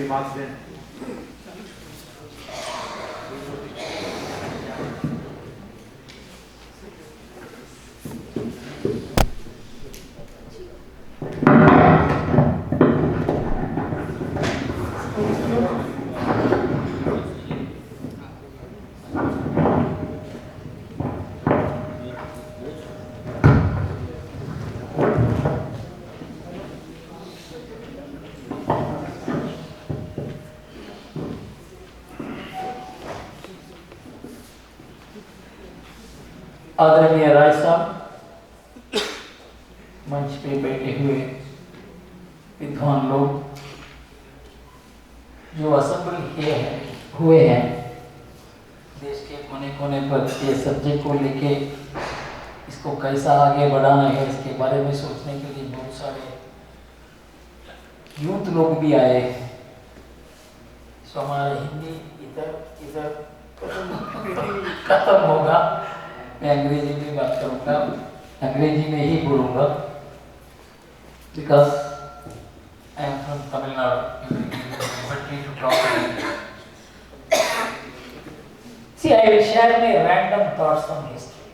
remarks then. आदरणीय राय साहब, मंच पे बैठे हुए विद्वान लोग जो असेंबल हुए हैं देश के कोने कोने पर ये सब्जेक्ट को लेके इसको कैसा आगे बढ़ाना है इसके बारे में सोचने के लिए बहुत सारे यूथ लोग भी आए हैं। सो हमारा हिंदी इधर खत्म होगा, मैं अंग्रेजी में बात करूँगा, अंग्रेजी में ही बोलूँगा because I am from Tamil Nadu. But me to talk English. See, I will share my random thoughts on history.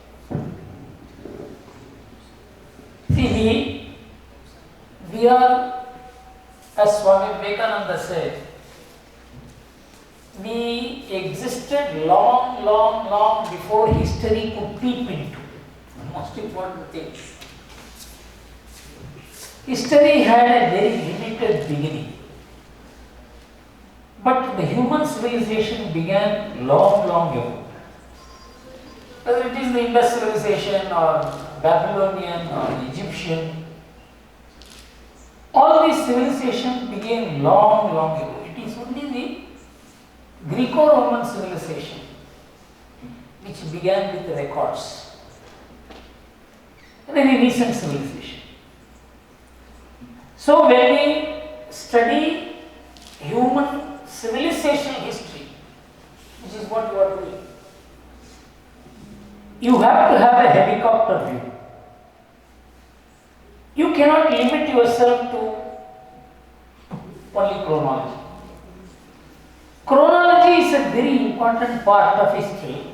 See, we are, as Swami Vivekananda said, we existed long before history could peep into. The most important thing. History had a very limited beginning. But the human civilization began long ago. Whether it is the Indus civilization or Babylonian or Egyptian, all these civilizations began long ago. It is only the Greco-Roman civilization which began with the records. A very recent civilization. So when we study human civilization history, which is what you are doing, you have to have a helicopter view. You cannot limit yourself to only chronology. Chronology is a very important part of history,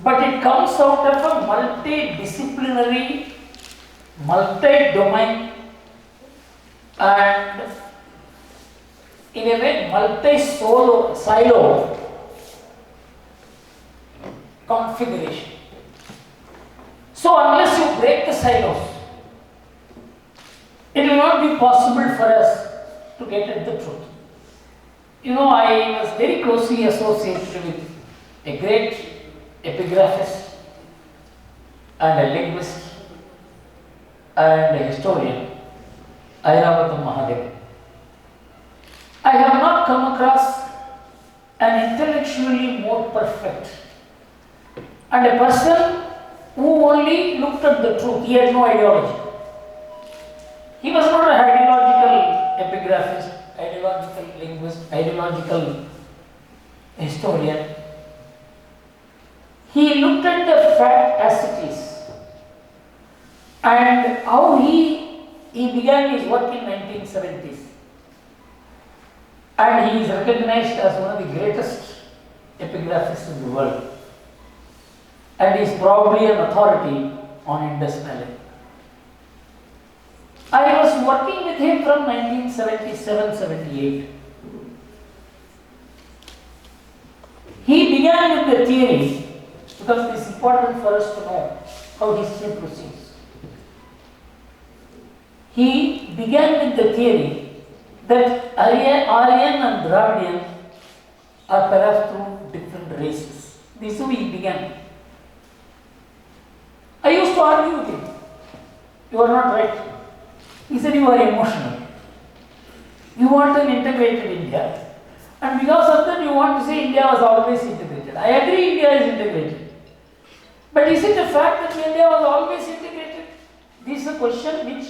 but it comes out of a multidisciplinary, multi-domain and in a way multi-silo configuration. So unless you break the silos, it will not be possible for us to get at the truth. You know, I was very closely associated with a great epigraphist and a linguist and a historian, IHARA. I have not come across an intellectually more perfect and a person who only looked at the truth. He had no ideology. He was not an ideological epigraphist, ideological linguist, ideological historian. He looked at the fact as it is. And how he began his work in 1970s. And he is recognized as one of the greatest epigraphists in the world. And he is probably an authority on Indus Valley. I was working with him from 1977-78. He began with the theory, because it is important for us to know how history proceeds. He began with the theory that Aryan and Dravidian are perhaps through different races. This is how he began. I used to argue with him. You are not right. He said you are emotional. You want an integrated India. And because of that you want to say India was always integrated. I agree India is integrated. But is it a fact that India was always integrated? This is a question which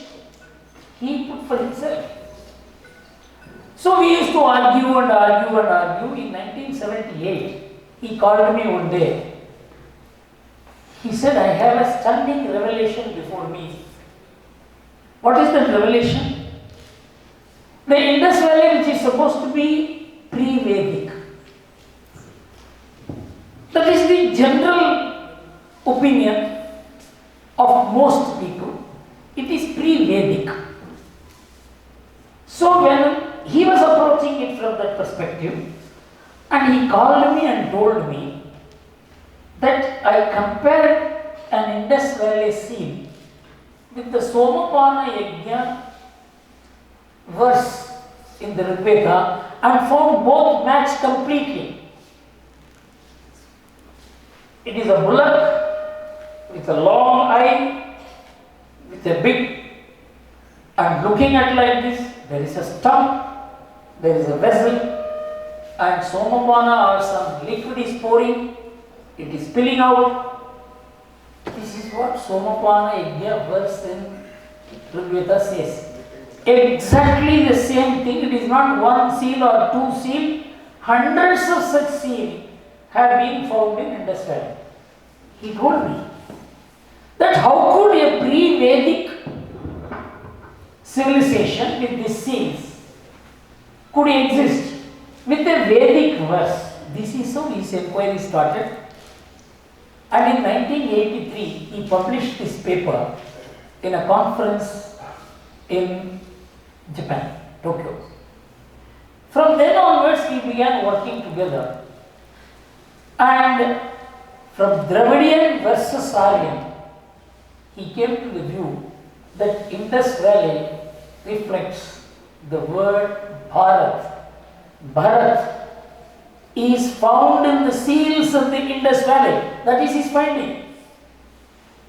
he put for himself. So we used to argue. In 1978, he called me one day. He said, I have a stunning revelation before me. What is that revelation? The Indus Valley, which is supposed to be pre-Vedic. That is the general opinion of most people. It is pre-Vedic. So when he was approaching it from that perspective, and he called me and told me that I compared an Indus Valley scene with the Somapana Yajna verse in the Rig Veda and found both match completely. It is a bullock with a long eye, with a big, and looking at like this, there is a stump, there is a vessel, and Somapana or some liquid is pouring, it is spilling out. This is what Somapana Yajna verse in Rig Veda says. Exactly the same thing. It is not one seal or two seal. Hundreds of such seals have been found in Indus Valley. He told me that how could a pre-Vedic civilization with these seals could exist with a Vedic verse. This is how his inquiry started. And in 1983, he published this paper in a conference in Japan, Tokyo. From then onwards, we began working together. And from Dravidian versus Aryan, he came to the view that Indus Valley reflects the word Bharat. Bharat is found in the seals of the Indus Valley. That is his finding.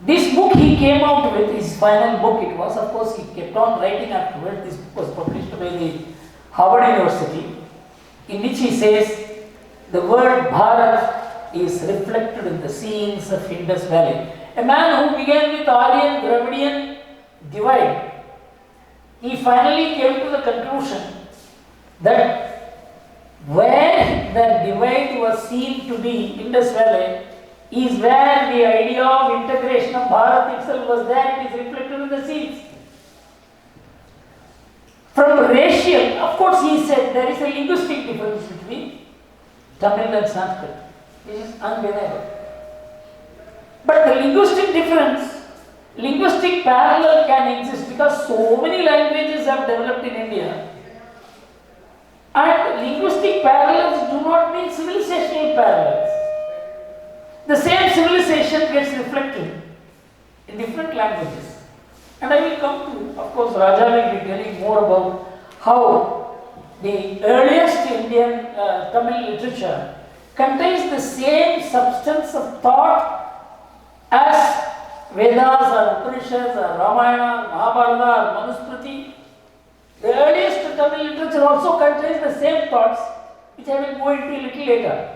This book he came out with, his final book it was, of course he kept on writing afterward. This book was published by the Harvard University, in which he says the word Bharat is reflected in the scenes of Indus Valley. A man who began with Aryan Dravidian divide, he finally came to the conclusion that where the divide was seen to be, Indus Valley, is where the idea of integration of Bharat itself was there. It is reflected in the scenes. From racial, of course he said there is a linguistic difference between Tamil and Sanskrit, which is undeniable. But the linguistic difference, linguistic parallel can exist because so many languages have developed in India. And linguistic parallels do not mean civilizational parallels. The same civilization gets reflected in different languages. And I will come to, of course, Raja will be telling more about how the earliest Indian Tamil literature contains the same substance of thought as Vedas or Upanishads or Ramayana, Mahabharata or Manusmriti. The earliest Tamil literature also contains the same thoughts, which I will go into a little later.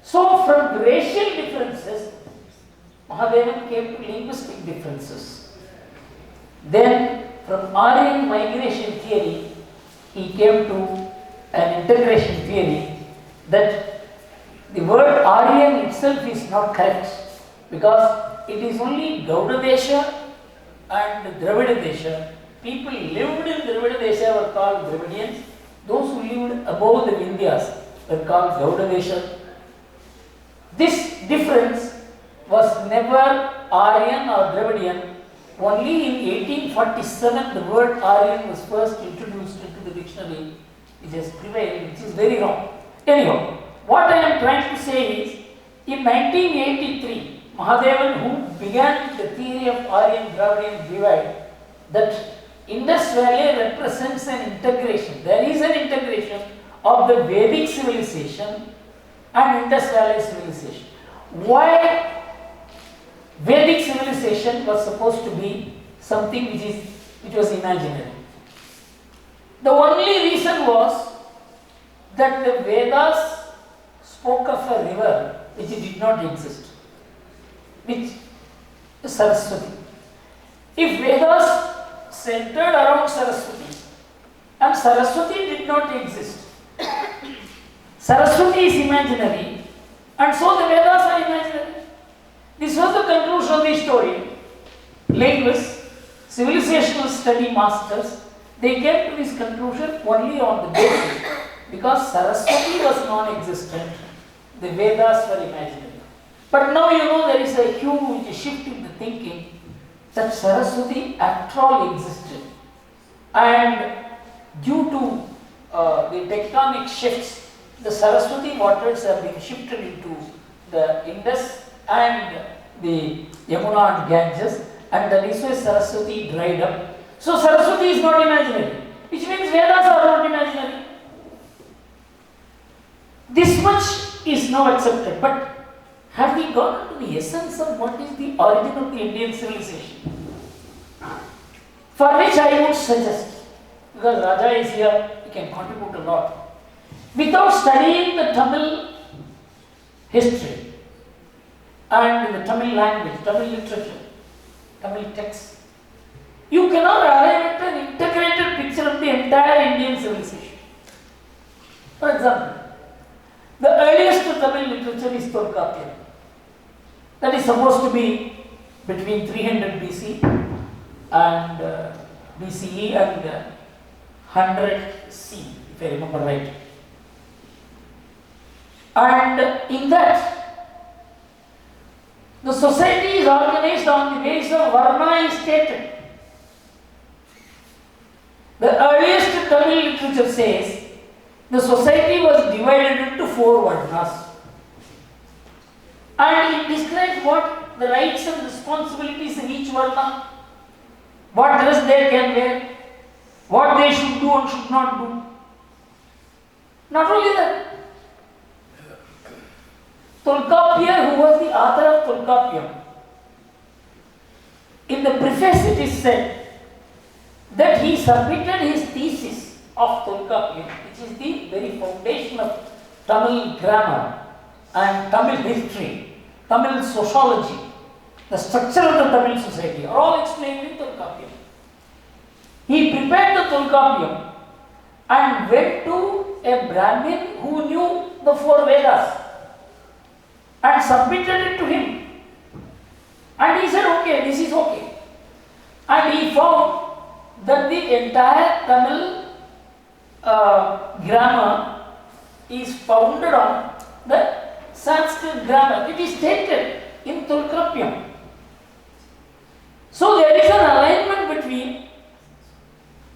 So, from racial differences, Mahadevan came to linguistic differences. Then, from Aryan migration theory, he came to an integration theory that the word Aryan itself is not correct because it is only Gaudadesha and Dravidadesha. People lived in Dravidadesha were called Dravidians. Those who lived above the Vindhyas were called Gaudadesha. This difference was never Aryan or Dravidian. Only in 1847 the word Aryan was first introduced into the dictionary, which has prevailed, which is very wrong. Anyhow, what I am trying to say is, in 1983, Mahadevan, who began the theory of Aryan-Dravidian divide, that Indus Valley represents an integration. There is an integration of the Vedic civilization and Indus Valley civilization. Why Vedic civilization was supposed to be something which was imaginary? The only reason was that the Vedas spoke of a river which did not exist, which is Saraswati. If Vedas centered around Saraswati and Saraswati did not exist, Saraswati is imaginary and so the Vedas are imaginary. This was the conclusion of the story. Linguists, civilizational study masters, They came to this conclusion only on the basis because Saraswati was non-existent, the Vedas were imaginary. But now there is a huge shift in the thinking that Saraswati after all existed. And due to the tectonic shifts, the Saraswati waters have been shifted into the Indus and the Yamuna and Ganges, and that is why Saraswati dried up. So Saraswati is not imaginary, which means Vedas are not imaginary. This much is now accepted, but have we gone into the essence of what is the origin of the Indian civilization? For which I would suggest, because Raja is here, he can contribute a lot. Without studying the Tamil history and the Tamil language, Tamil literature, Tamil texts, you cannot arrive at an integrated picture of the entire Indian civilization. For example, the earliest Tamil literature is Tolkappiyam. That is supposed to be between 300 BC and BCE and 100 C, if I remember right. And in that, the society is organized on the basis of Varna is stated. The earliest Tamil literature says the society was divided into 4 Varnas. And it describes what the rights and responsibilities of each Varna, what dress they can wear, what they should do and should not do. Not only that, Tolkappiyar, who was the author of Tolkappiyam, in the preface it is said that he submitted his thesis of Tolkappiyam, which is the very foundation of Tamil grammar and Tamil history, Tamil sociology, the structure of the Tamil society are all explained in Tolkappiyam. He prepared the Tolkappiyam and went to a Brahmin who knew the 4 Vedas and submitted it to him. And he said, okay, this is okay. And he found that the entire Tamil grammar is founded on the Sanskrit grammar. It is stated in Tolkappiyam. So there is an alignment between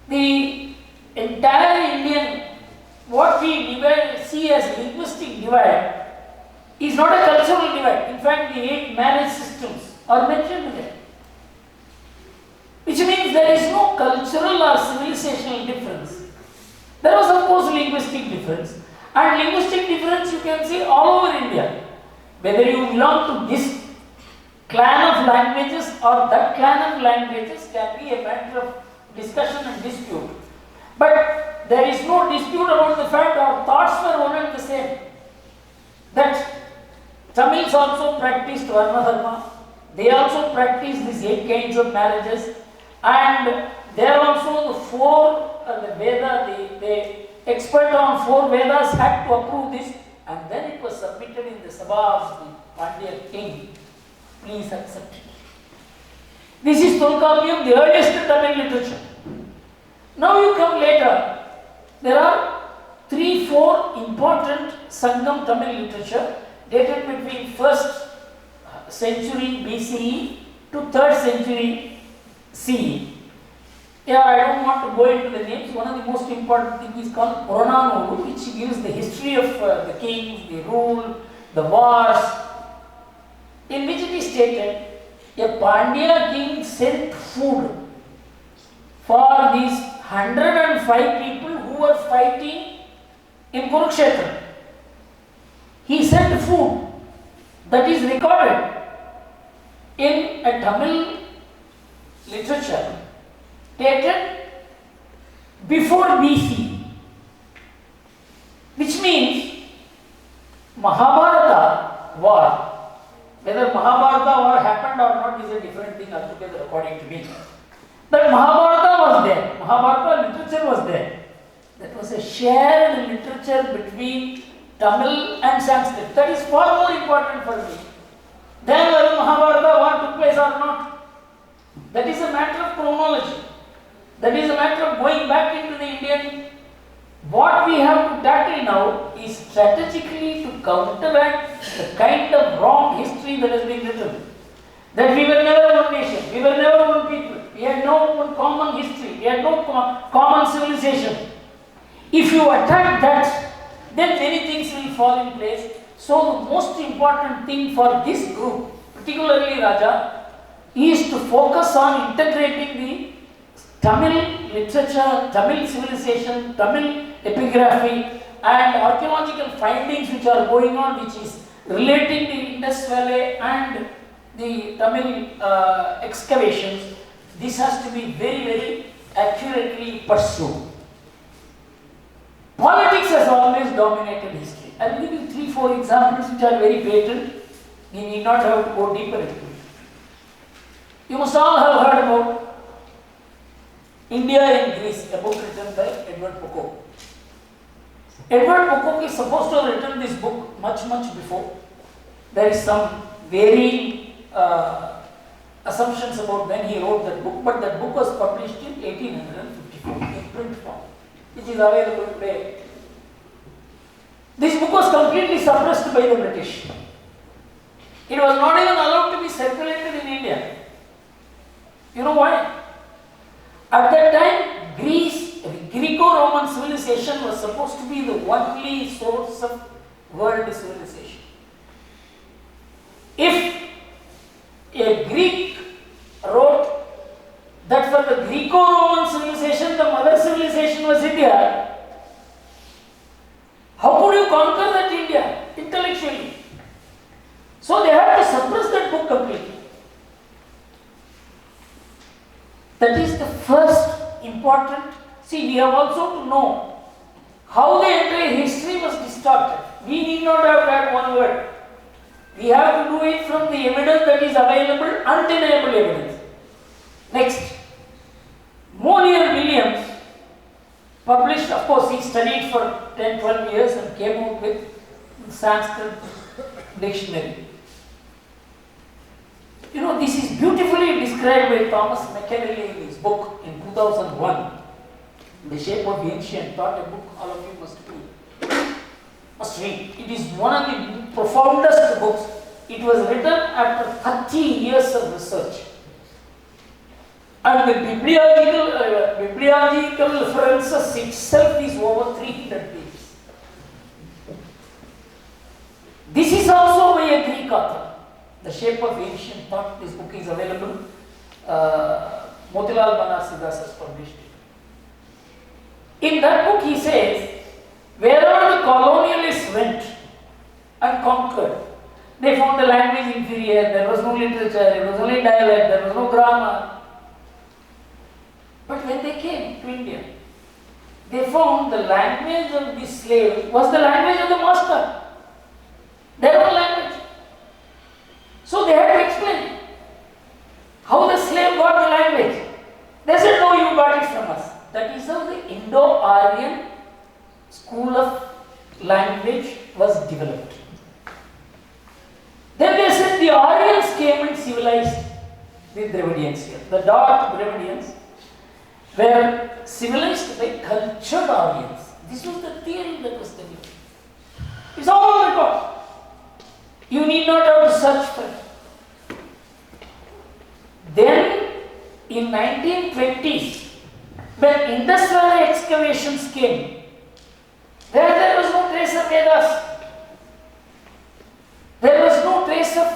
the entire Indian, what we see as linguistic divide is not a cultural divide. In fact, the 8 marriage systems are mentioned there. Which means there is no cultural or civilizational difference. There was of course linguistic difference. And linguistic difference you can see all over India. Whether you belong to this clan of languages or that clan of languages can be a matter of discussion and dispute. But there is no dispute about the fact our thoughts were one and the same. That Tamils also practiced Varna Dharma. They also practiced these 8 kinds of marriages. And there also the 4, the Veda, the expert on 4 Vedas had to approve this, and then it was submitted in the Sabha of the Pandya king. Please accept it. This is Tolkappiyam, the earliest Tamil literature. Now you come later, there are 3-4 important Sangam Tamil literature dated between 1st century BCE to 3rd century CE. Yeah, I don't want to go into the names. One of the most important things is called Purananuru, which gives the history of the kings, the rule, the wars, in which it is stated a Pandya king sent food for these 105 people who were fighting in Kurukshetra. He sent food that is recorded in a Tamil literature dated before BC, which means Mahabharata war. Whether Mahabharata war happened or not is a different thing altogether according to me. But Mahabharata was there, Mahabharata literature was there. That was a shared literature between Tamil and Sanskrit. That is far more important for me than whether Mahabharata war took place or not. That is a matter of chronology. That is a matter of going back into the Indian. What we have to tackle now is strategically to counteract the kind of wrong history that has been written. That we were never one nation, we were never one people, we had no one common history, we had no common civilization. If you attack that, then many things will fall in place. So the most important thing for this group, particularly Raja, is to focus on integrating the Tamil literature, Tamil civilization, Tamil epigraphy and archaeological findings which are going on, which is relating the Indus Valley and the Tamil excavations. This has to be very, very accurately pursued. Politics has always dominated history. I will give you 3-4 examples which are very patent. You need not have to go deeper into it. You must all have heard about India and Greece, a book written by Edward Pocock. Edward Pocock is supposed to have written this book much before. There is some varying assumptions about when he wrote that book, but that book was published in 1854 in print form, which is available today. This book was completely suppressed by the British. It was not even allowed to be circulated in India. You know why? At that time, Greece, Greco-Roman civilization was supposed to be the only source of world civilization. If a Greek wrote that for the Greco-Roman civilization, the mother civilization was India, how could you conquer that India intellectually? So they had to suppress that book completely. That is the first important. See, we have also to know how the entire history was distorted. We need not have that one word. We have to do it from the evidence that is available, undeniable evidence. Next, Monier Williams published, of course, he studied for 10-12 years and came out with Sanskrit dictionary. You know, this is beautifully described by Thomas McKinley in his book in 2001, The Shape of Ancient Thought, a book all of you must read. It is one of the profoundest books. It was written after 30 years of research. And the bibliological references itself is over 300 pages. This is also by a Greek author. The Shape of Ancient Thought, this book is available. Motilal Banarsidass has published it. In that book he says, wherever the colonialists went and conquered, they found the language inferior, there was no literature, it was only dialect, there was no grammar. But when they came to India, they found the language of the slave was the language of the master, their own language. So they had to explain how the slave got the language. They said, no, you got it from us. That is how the Indo-Aryan school of language was developed. Then they said the Aryans came and civilized the Dravidians here. The dark Dravidians were civilized by cultured Aryans. This was the theory that was developed. It's all on record. You need not have to search for it. Then, in 1920s, when Indus Valley excavations came, there was no trace of Vedas. There was no trace of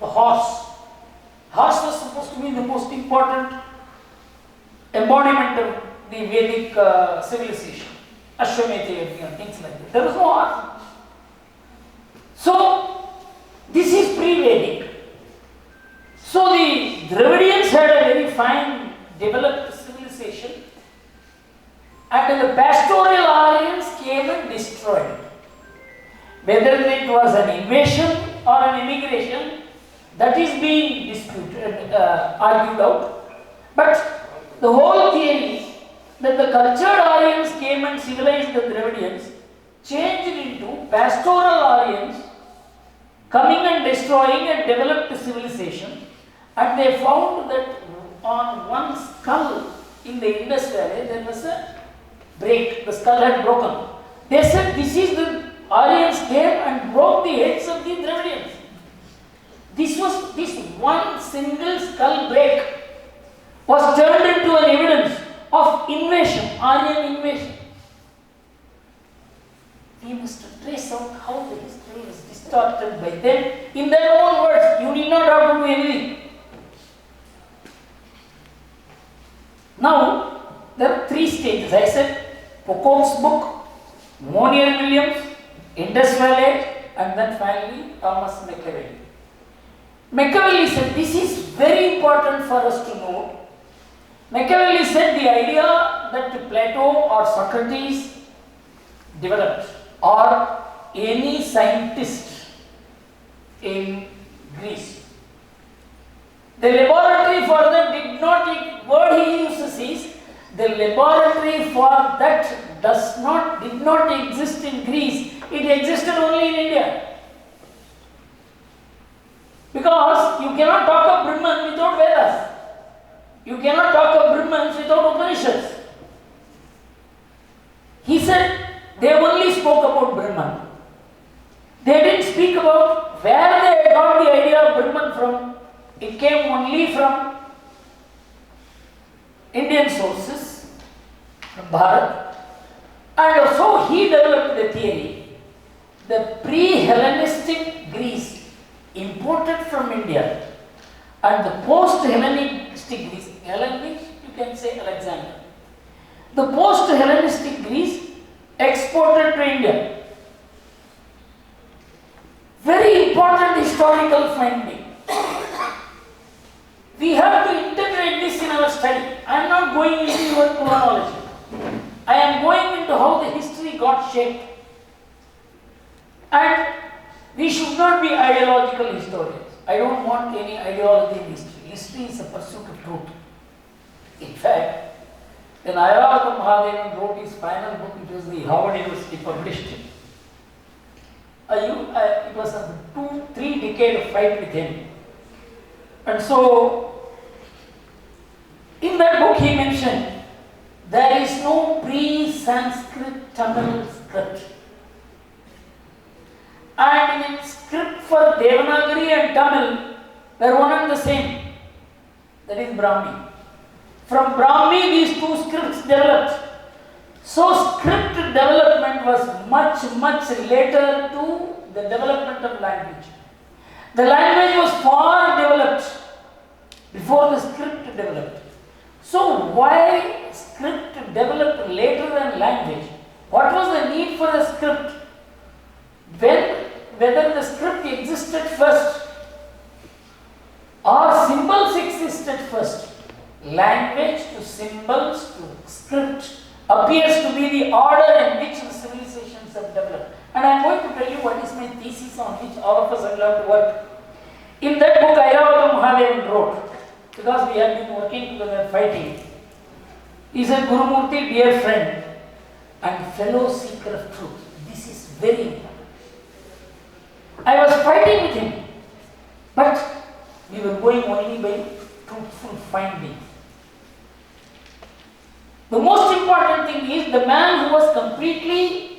the horse. Horse was supposed to be the most important embodiment of the Vedic civilization. Ashwamedha and things like that. There was no horse. So, this is pre-Vedic. So the Dravidians had a very fine developed civilization, and the pastoral Aryans came and destroyed it. Whether it was an invasion or an immigration, that is being disputed, argued out. But the whole theory that the cultured Aryans came and civilized the Dravidians changed into pastoral Aryans coming and destroying and developed civilization, and they found that on one skull in the Indus Valley, there was a break, the skull had broken. They said this is the Aryans came and broke the heads of the Dravidians. This one single skull break was turned into an evidence of invasion, Aryan invasion. We must trace out how the history is distorted by them in their own words. You need not have to do anything. Now, there are three stages. I said Pocock's book, Monier Williams, Indus Valley, and then finally Thomas Machiavelli. Machiavelli said this is very important for us to know. Machiavelli said the idea that Plato or Socrates developed, or any scientist in Greece, the laboratory for that did not, word he uses is, the laboratory for that did not exist in Greece, it existed only in India. Because you cannot talk of Brahman without Vedas. You cannot talk of Brahmans without Upanishads. He said they only spoke about Brahman. They didn't speak about where they got the idea of Brahman from. It came only from Indian sources, from Bharat. And so he developed the theory. The pre-Hellenistic Greece imported from India and the post-Hellenistic Greece, Hellenic you can say Alexander. The post-Hellenistic Greece exported to India. Very important historical finding. We have to integrate this in our study. I am not going into your chronology. I am going into how the history got shaped. And we should not be ideological historians. I don't want any ideology in history. History is a pursuit of truth. In fact, when IHARA Mahadevan wrote his final book, it was the Harvard University published it. It was a 2-3 decade fight with him. And so, in that book he mentioned, there is no pre-Sanskrit Tamil script. And in script for Devanagari and Tamil were one and the same. That is Brahmi. From Brahmi these two scripts developed. So script development was much later to the development of language. The language was far developed before the script developed. So why script developed later than language? What was the need for a script? Whether the script existed first or symbols existed first, language to symbols to script appears to be the order in which the civilizations have developed. And I am going to tell you what is my thesis on which all of us will have to work. In that book, Airavata Mahadevan wrote, because we have been working together fighting, he said, Gurumurthy, dear friend and fellow seeker of truth, this is very important. I was fighting with him, but we were going only by truthful findings. The most important thing is the man who was completely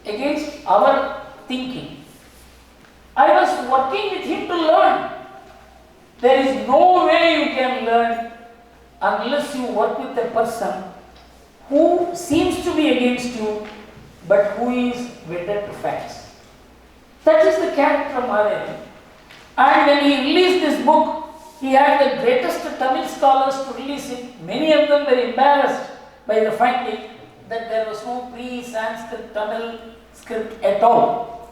against our thinking. I was working with him to learn. There is no way you can learn unless you work with a person who seems to be against you, but who is wedded to facts. That is the character of Mahadevan. And when he released this book, he had the greatest Tamil scholars to release it. Many of them were embarrassed by the finding that there was no pre-Sanskrit Tamil script at all.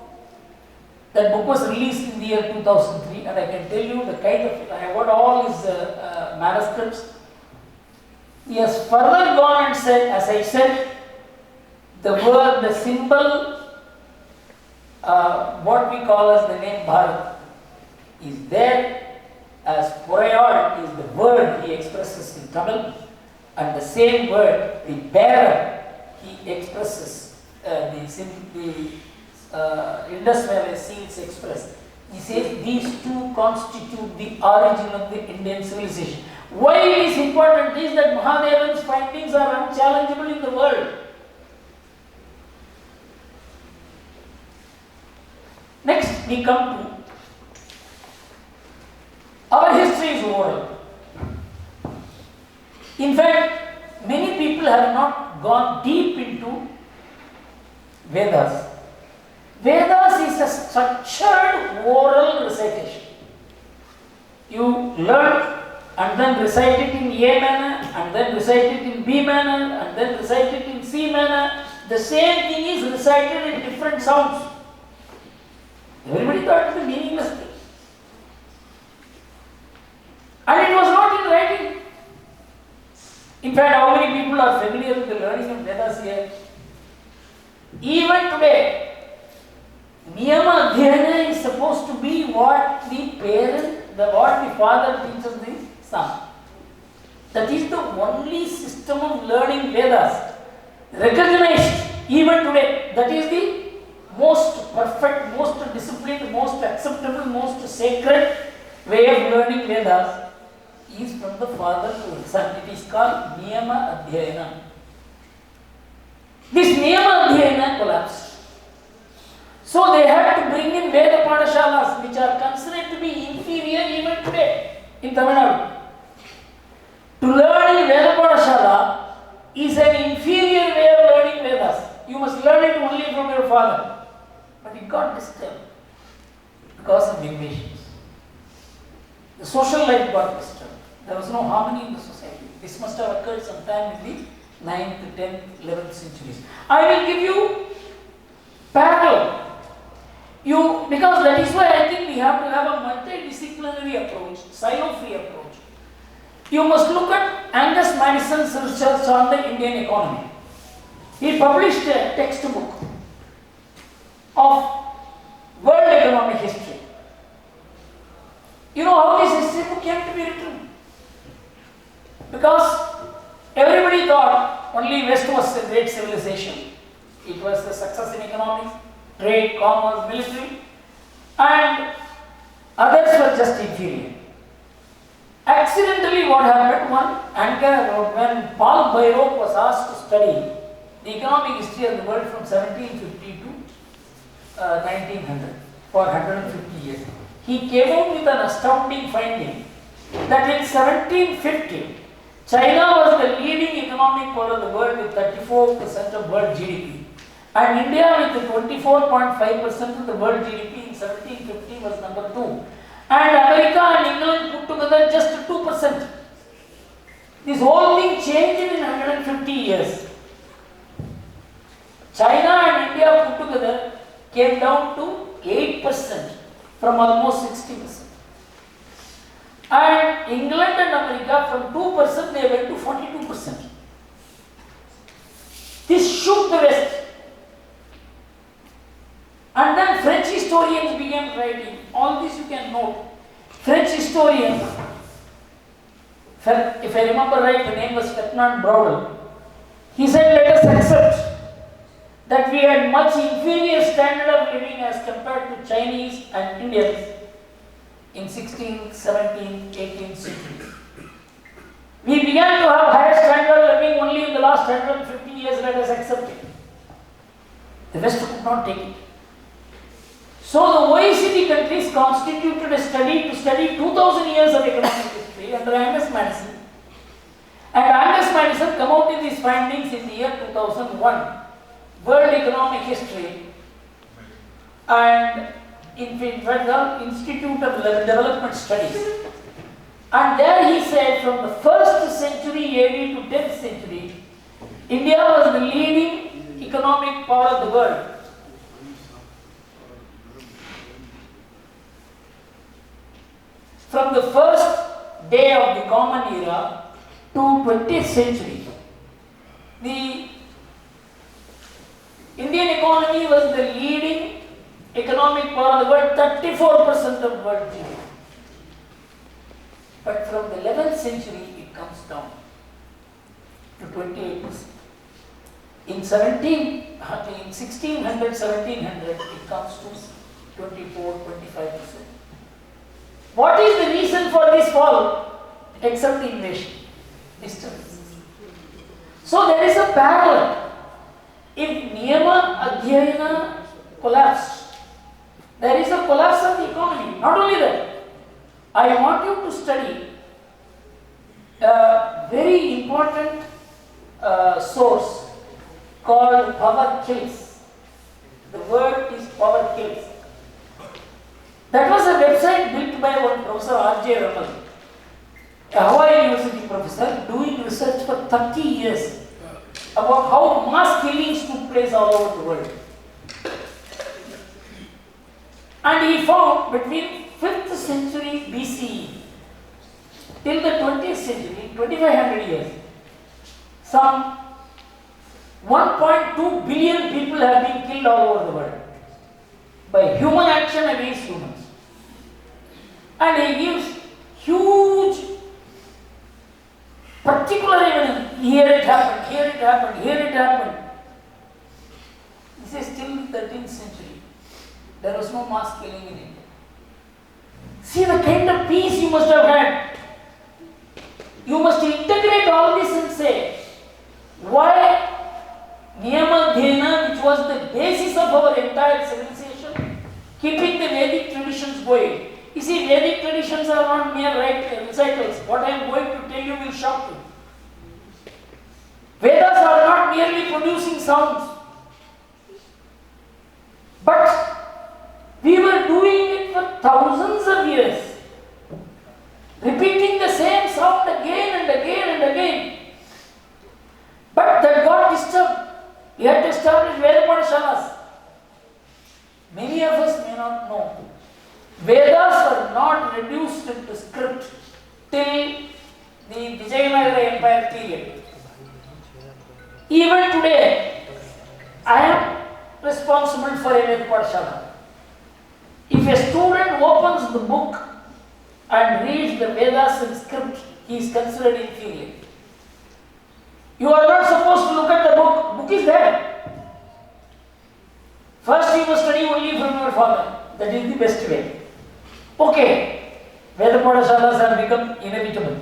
That book was released in the year 2003, and I can tell you the kind of, I have got all his manuscripts. He has further gone and said, as I said, the word, the symbol, what we call as the name Bharat, is there as Purayad is the word he expresses in Tamil, and the same word, the bearer, he expresses, the Indus Valley seals express. He says these two constitute the origin of the Indian civilization. Why it is important is that Mahadevan's findings are unchallengeable in the world. Next, we come to our history is oral. In fact, many people have not gone deep into Vedas. Vedas is a structured oral recitation. You learn and then recite it in A manner, and then recite it in B manner, and then recite it in C manner. The same thing is recited in different sounds. Everybody thought it was a meaningless thing. And it was not in writing. In fact, how many people are familiar with the learning of Vedas here? Even today, Niyama Adhyayana is supposed to be what the parent, what the father teaches the son. That is the only system of learning Vedas recognized even today. That is the most perfect, most disciplined, most acceptable, most sacred way of learning Vedas is from the father to the son. It is called Niyama Adhyayana. This Niyama Adhyayana collapsed. So they had to bring in Veda Padashalas, which are considered to be inferior even today in Tamil Nadu. To learn in Veda Padashala is an inferior way of learning Vedas. You must learn it only from your father. But it got disturbed because of invasions. The social life got disturbed. There was no harmony in the society. This must have occurred sometime in the 9th, 10th, 11th centuries. I will give you parallel. Because that is why I think we have to have a multidisciplinary approach, silo-free approach. You must look at Angus Madison's research on the Indian economy. He published a textbook of world economic history. You know how this history book came to be written? Because everybody thought only West was a great civilization. It was the success in economics, trade, commerce, military, and others were just inferior. Accidentally what happened, when Paul Bairoch was asked to study the economic history of the world from 1750 to 1900 for 150 years, he came out with an astounding finding that in 1750, China was the leading economic power of the world with 34% of world GDP. And India with 24.5% of the world GDP in 1750 was number 2. And America and England put together just 2%. This whole thing changed in 150 years. China and India put together came down to 8% from almost 60%. And England and America from 2% they went to 42%. This shook the West. And then French historians began writing. All this you can note. French historians, if I remember right, the name was Fernand Braudel. He said, let us accept that we had much inferior standard of living as compared to Chinese and Indians in 16th, 17th, 18th centuries. We began to have higher standard of living only in the last 150 years, let us accept it. The West could not take it. So the OECD countries constituted a study to study 2000 years of economic history under Angus Madison. And Angus Madison came out with these findings in the year 2001, World Economic History, and in Federal Institute of Development Studies. And there he said from the 1st century AD to 10th century, India was the leading economic power of the world. From the first day of the Common Era to 20th century, the Indian economy was the leading economic power of the world, 34% of world GDP. But from the 11th century, it comes down to 28%. In 1600, 1700, it comes to 24, 25%. What is the reason for this fall? except invasion, disturbance. So there is a parallel. If Niyama Adhyayana collapsed, there is a collapse of the economy. Not only that, I want you to study a very important source called Power Kills. The word is Power Kills. That was a website built by one Professor R.J. Raman, a Hawaii University professor, doing research for 30 years about how mass killings took place all over the world. And he found between 5th century BCE till the 20th century, 2500 years, some 1.2 billion people have been killed all over the world by human action against humans. And he gives huge particular evidence. Here it happened, here it happened, here it happened. This is still the 13th century. There was no mass killing in India. See the kind of peace you must have had. You must integrate all this and say, why Niyama Dhyayana, which was the basis of our entire civilization, keeping the Vedic traditions going. You see, Vedic traditions are not mere recitals. What I am going to tell you will shock you. Vedas are not merely producing sounds. But we were doing it for thousands of years. Repeating the same sound again and again and again. But that got disturbed. We had to establish Veda Pathshalas. Many of us may not know. Vedas were not reduced into script till the Vijayanagara Empire period. Even today, I am responsible for a Veda Pathshala. If a student opens the book and reads the Vedas in script, he is considered inferior. You are not supposed to look at the book. Book is there. First you must study only from your father. That is the best way. Okay, Veda Pathshalas have become inevitable.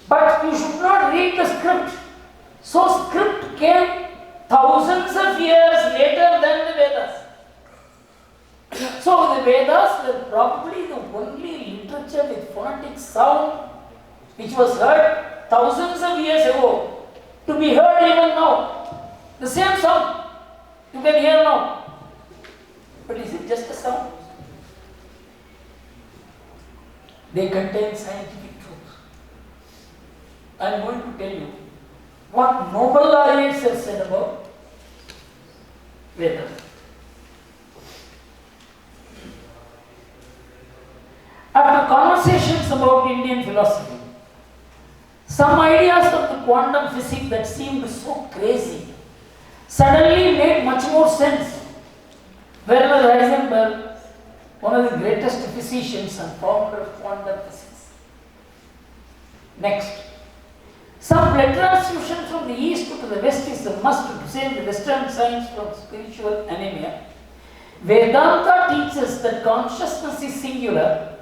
But you should not read the script. So script came thousands of years later than the Vedas. So the Vedas were probably the only literature with phonetic sound which was heard thousands of years ago to be heard even now. The same sound you can hear now. But is it just a sound? They contain scientific truth. I am going to tell you what Nobel laureates have said about Vedas. After conversations about Indian philosophy, some ideas of the quantum physics that seemed so crazy suddenly made much more sense. Werner Heisenberg, one of the greatest physicians and founder of quantum physics. Next, some blood transfusion from the east to the west is a must to save the Western science from spiritual anemia. Vedanta teaches that consciousness is singular.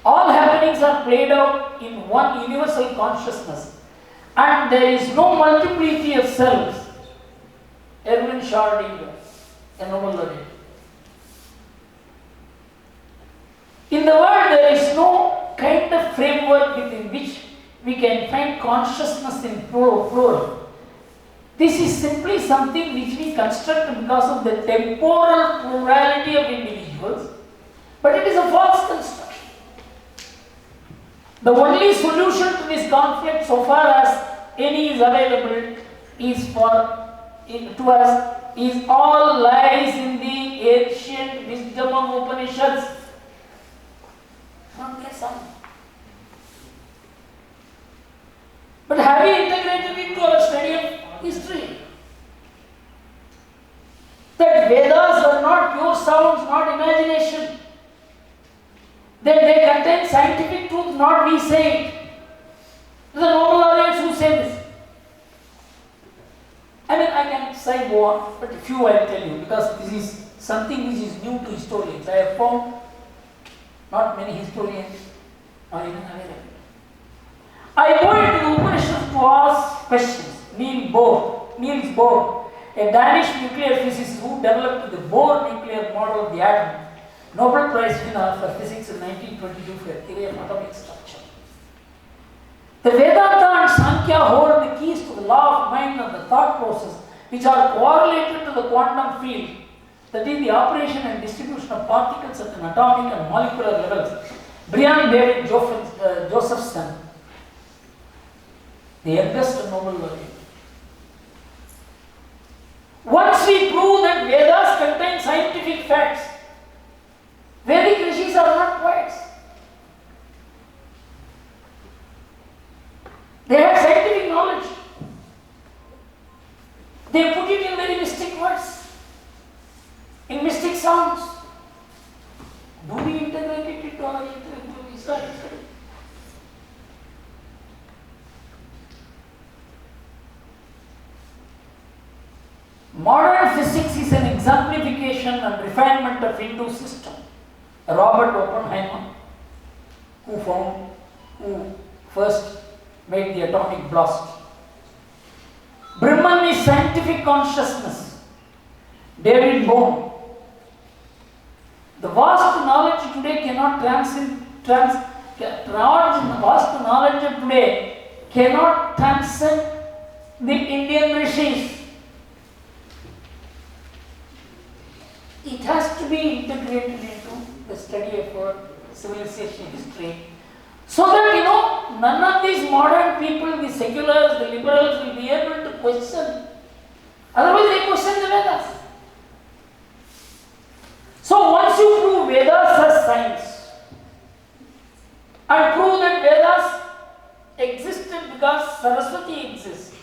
All happenings are played out in one universal consciousness, and there is no multiplicity of selves. Erwin Schrödinger, a Nobel laureate. In the world, there is no kind of framework within which we can find consciousness in plural. This is simply something which we construct because of the temporal plurality of individuals, but it is a false construction. The only solution to this conflict, so far as any is available, is to us, is all lies in the ancient wisdom of Upanishads. From their sound. But have we integrated into our study of history? That Vedas are not pure sounds, not imagination. That they contain scientific truth, not we say it. The Nobel laureates who say this. I mean, I can say go on, but few I will tell you because this is something which is new to historians. I have found not many historians are even aware of it. I go into the Upanishads to ask questions. Niels Bohr, a Danish nuclear physicist who developed the Bohr nuclear model of the atom, Nobel Prize winner for physics in 1922 for theory of atomic structure. The Vedanta and Sankhya hold the keys to the law of mind and the thought process, which are correlated to the quantum field, that is the operation and distribution of particles at an atomic and molecular levels. Brian David Josephson, the youngest Nobel laureate. Once we prove that Vedas contain scientific facts, Vedic rishis are not poets. They had scientific knowledge. They put it in very mystic words, in mystic sounds. Do we integrate it into our historical study? Modern physics is an exemplification and refinement of Hindu system. Robert Oppenheimer, who first made the atomic blast. Brahman is scientific consciousness. David Bohm. The vast knowledge today cannot transcend the Indian rishis. It has to be integrated into the study of our civilization history, so that none of these modern people, the seculars, the liberals, will be able to question. Otherwise, they question the Vedas. So once you prove Vedas as science and prove that Vedas existed because Saraswati exists,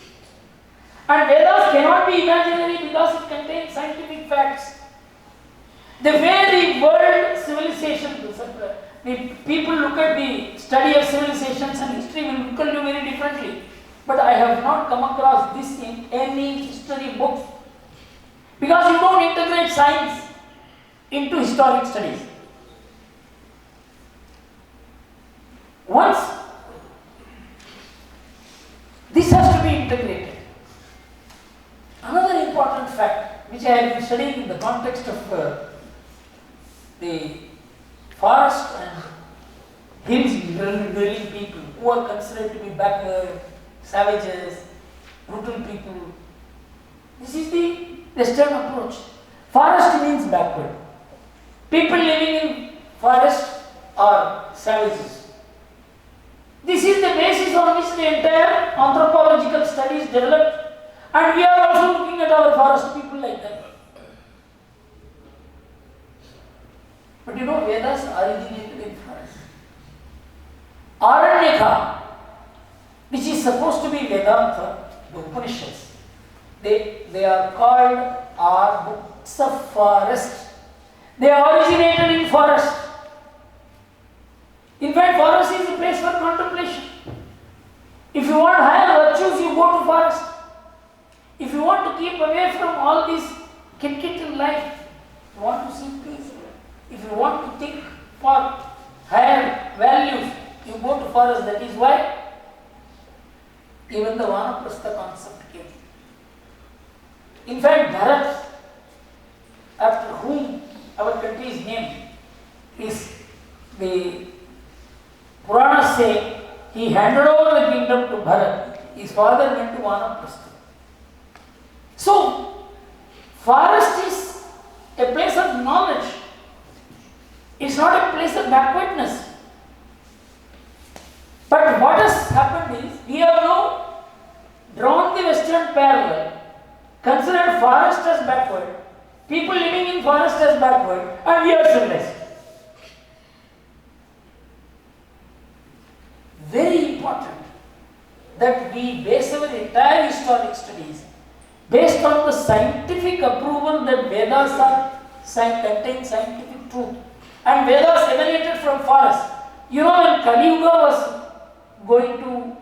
and Vedas cannot be imaginary because it contains scientific facts. The way the world civilization, the people look at the study of civilizations and history will look at you very differently. But I have not come across this in any history book, because you don't integrate science into historic studies. Once this has to be integrated. Another important fact which I have been studying in the context of the forest and hills dwelling people who are considered to be backward, savages, brutal people. This is the Western approach. Forest means backward. People living in forest are savages. This is the basis on which the entire anthropological studies developed, and we are also looking at our forest people like that. But Vedas originated in forest. Aranyaka, which is supposed to be Vedanta, the Upanishads, they are called books of forest. They originated in forest. In fact, forest is a place for contemplation. If you want higher virtues, you go to forest. If you want to keep away from all this kit in life, you want to seek peace. If you want to think for higher values, you go to forest. That is why even the Vanaprastha concept came. In fact, Bharat, after whom our country is named, is the Puranas say he handed over the kingdom to Bharat. His father went to Vanaprastha. So, forest is a place of knowledge. It's not a place of backwardness. But what has happened is, we have now drawn the Western parallel, considered forest as backward, people living in forest as backward, and we are civilized. Very important that we base our entire historic studies based on the scientific approval that Vedas contain scientific truth. And Vedas emanated from forest. When Kali Yuga was going to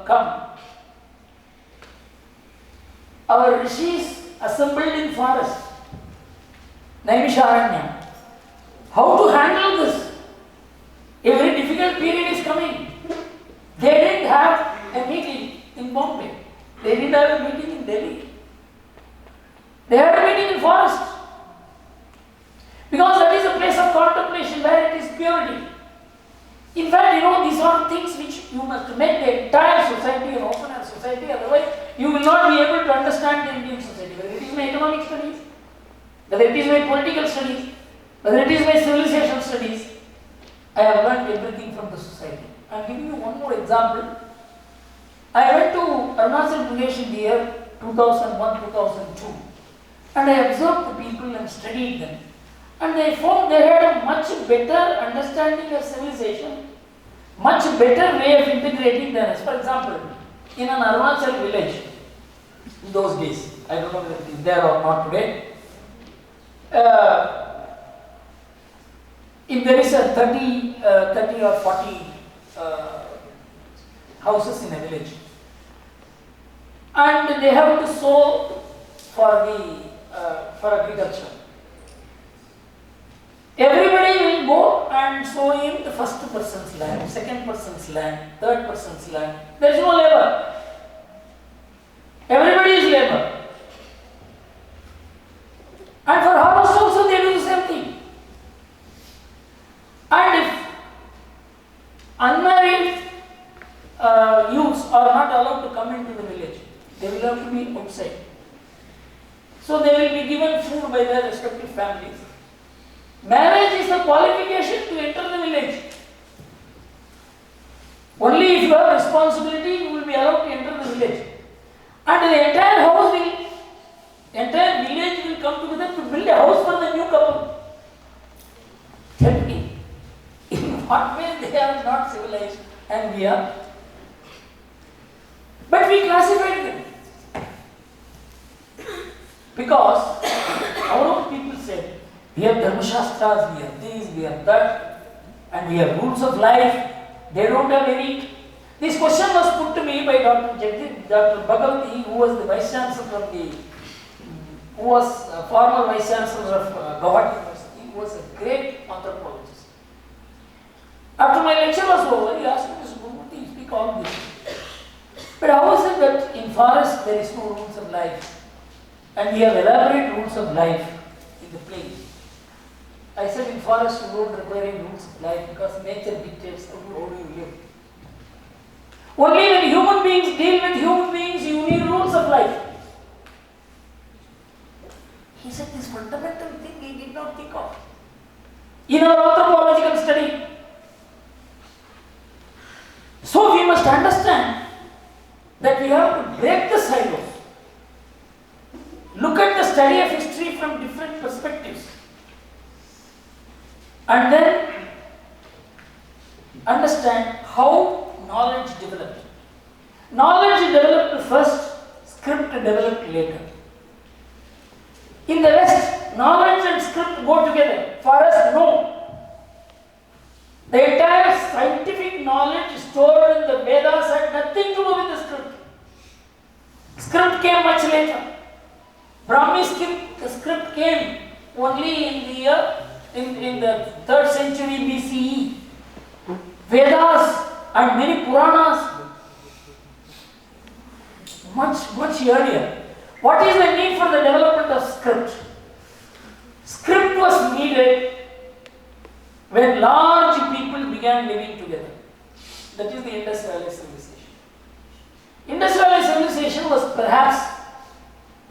come, our rishis assembled in forest, Naimisharanya. How to handle this? A very difficult period is coming. you must make the entire society an open air society, otherwise you will not be able to understand the Indian society, whether it is my economic studies, whether it is my political studies, whether it is my civilization studies. I have learned everything from the society. I am giving you one more example. I went to Arunachal Pradesh in the year 2001-2002 and I observed the people and studied them. And I found they had a much better understanding of civilization, much better way of integrating them. For example, in an Arunachal village, in those days, I don't know whether it is there or not today, if there is a 30 or 40 houses in a village, and they have to sow for agriculture. Everybody will go and sow in the first person's land, second person's land, third person's land. There is no labor. Everybody is labor. And for harvest also they do the same thing. And if unmarried youths are not allowed to come into the village, they will have to be outside. So they will be given food by their respective families. Marriage is a qualification to enter the village. Only if you have responsibility, you will be allowed to enter the village. And the entire village will come together to build a house for the new couple. Tell me, in what way they are not civilized and we are? But we classified them. Because our own people said, we have Dharma Shastras, we have this, we have that, and we have rules of life. They don't have any. This question was put to me by Dr. Bhagavati, who was the Vice Chancellor of who was former Vice Chancellor of Guwahati University. He was a great anthropologist. After my lecture was over, he asked me, Mr. Gurumurthy, speak all this. But how is it that in forest there is no rules of life? And we have elaborate rules of life in the plains. I said in forest you don't require any rules of life because nature dictates how do you live. Only when human beings deal with human beings you need rules of life. He said this fundamental thing he did not think of. In our anthropological study. So we must understand that we have to break the silos. Look at the study of history from different perspectives. And then understand how knowledge developed. Knowledge developed first, script developed later. In the West, knowledge and script go together. For us, no. The entire scientific knowledge stored in the Vedas had nothing to do with the script. Script came much later. Brahmi script came only in the 3rd century BCE. Vedas and many Puranas much earlier. What is the need for the development of script? Script was needed when large people began living together. That is the industrialized civilization. Industrialized civilization was perhaps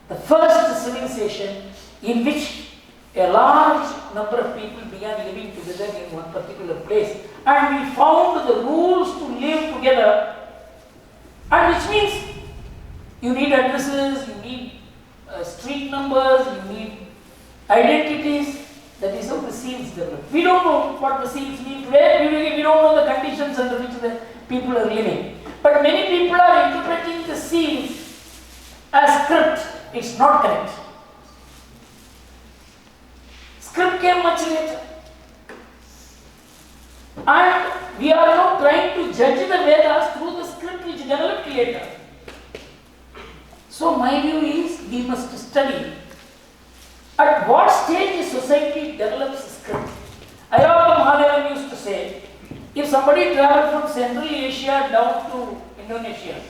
the first civilization in which a large number of people began living together in one particular place, and we found the rules to live together, and which means you need addresses, you need street numbers, you need identities. That is how the seals develop. We don't know what the seals mean today. We don't know the conditions under which the people are living. But many people are interpreting the seals as script. It's not correct. Script came much later. And we are now trying to judge the Vedas through the script which developed later. So my view is we must study at what stage society develops script. IHARA Mahadevan used to say, if somebody traveled from Central Asia down to Indonesia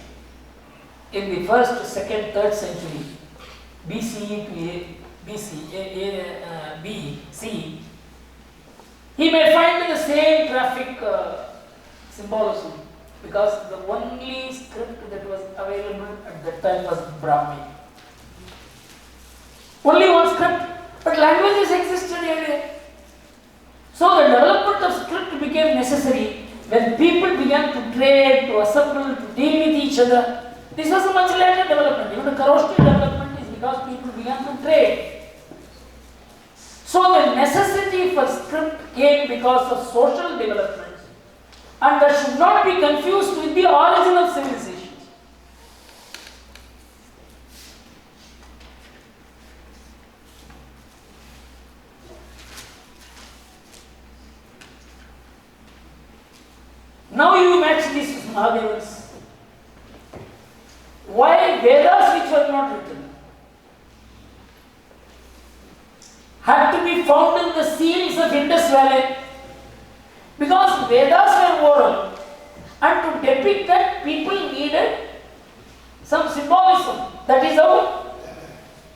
in the 1st, 2nd, 3rd century BCE to BC, he may find the same traffic symbolism. because the only script that was available at that time was Brahmi. Only one script, but languages existed earlier. So the development of script became necessary when people began to trade, to assemble, to deal with each other. This was a much later development. Even the Kharosthi development is because people began to trade. So the necessity for script came because of social developments, and that should not be confused with the origin of civilizations. Now you match this with Mahadevas. Why Vedas which were not written had to be found in the seals of Indus Valley? Because Vedas were oral, and to depict that people needed some symbolism. That is how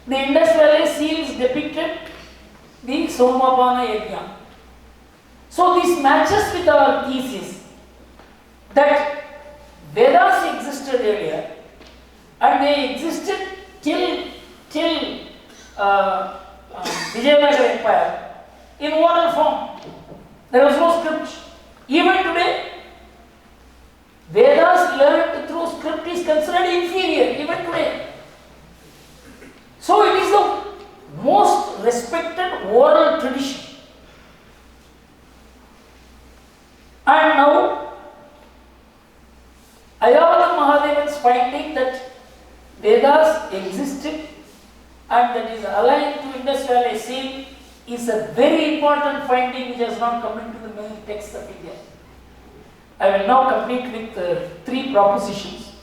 the Indus Valley seals depicted the Somapana Yajna. So this matches with our thesis that Vedas existed earlier, and they existed till Vijayanagara Empire in oral form. There was no script. Even today, Vedas learned through script is considered inferior, even today. So it is the most respected oral tradition. And now, Ayavada Mahadevan's finding that Vedas existed and that is aligned to Indus Valley seal is a very important finding which has not come into the main text of India. I will now complete with 3 propositions.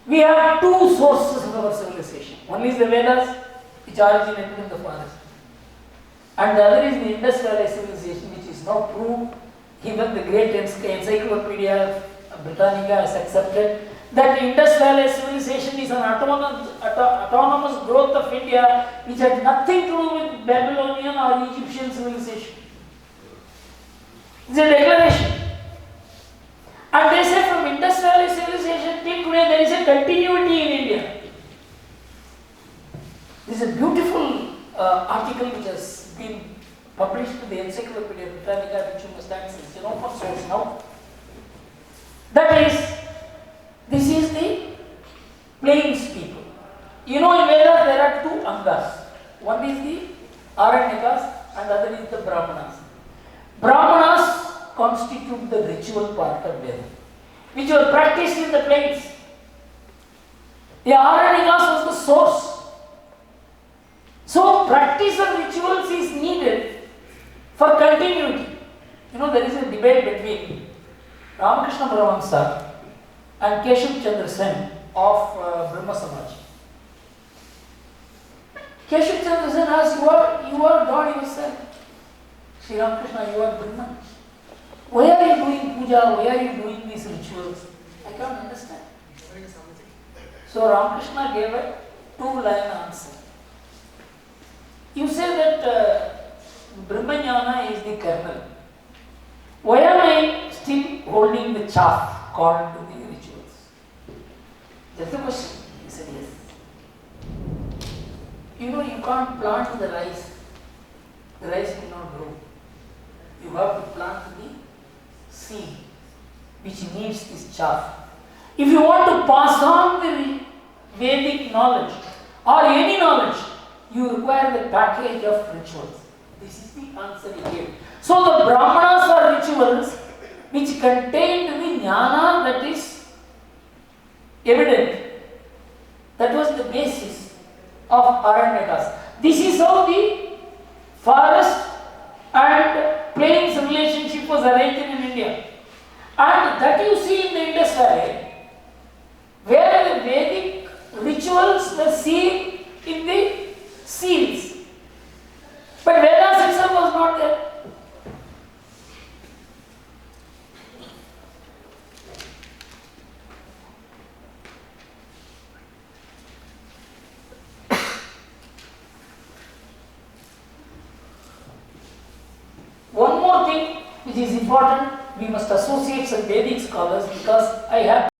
We have 2 sources of our civilization. One is the Vedas, which originated in the forest, and the other is the Indus Valley civilization, which is now proved. Even the great encyclopedia Britannica has accepted that Indus Valley civilization is an autonomous growth of India which had nothing to do with Babylonian or Egyptian civilization. It's a declaration. And they say from Indus Valley civilization till today there is a continuity in India. This is a beautiful article which has been published in the Encyclopedia Britannica, which you must access, for source now. That is, this is the plains people. In Vedas there are 2 angas. One is the Aranyakas and the other is the Brahmanas. Brahmanas constitute the ritual part of Veda, which were practiced in the plains. The Aranyakas was the source. So practice of rituals is needed for continuity. There is a debate between Ramakrishna Paramahamsa and Keshav Chandra Sen of Brahma Samaj. Keshav Chandra Sen asks, you are God yourself. Sri Ramakrishna, you are Brahman. Why are you doing puja? Why are you doing these rituals? I can't understand. So Ramakrishna gave a 2-line answer. You say that Brahmajnana is the kernel. Why am I still holding the chaff called the rituals? That's the question. He said yes. You can't plant the rice. The rice will not grow. You have to plant the seed which needs this chaff. If you want to pass on the Vedic knowledge or any knowledge, you require the package of rituals. This is the answer he gave. So the Brahmanas are rituals which contained the jnana that is evident. That was the basis of Aranyakas. This is how the forest and plains relationship was arranged in India. And that you see in the Indus Valley, where the Vedic rituals were seen in the seals. But Vedas itself was not there. One more thing which is important, we must associate some Vedic scholars because I have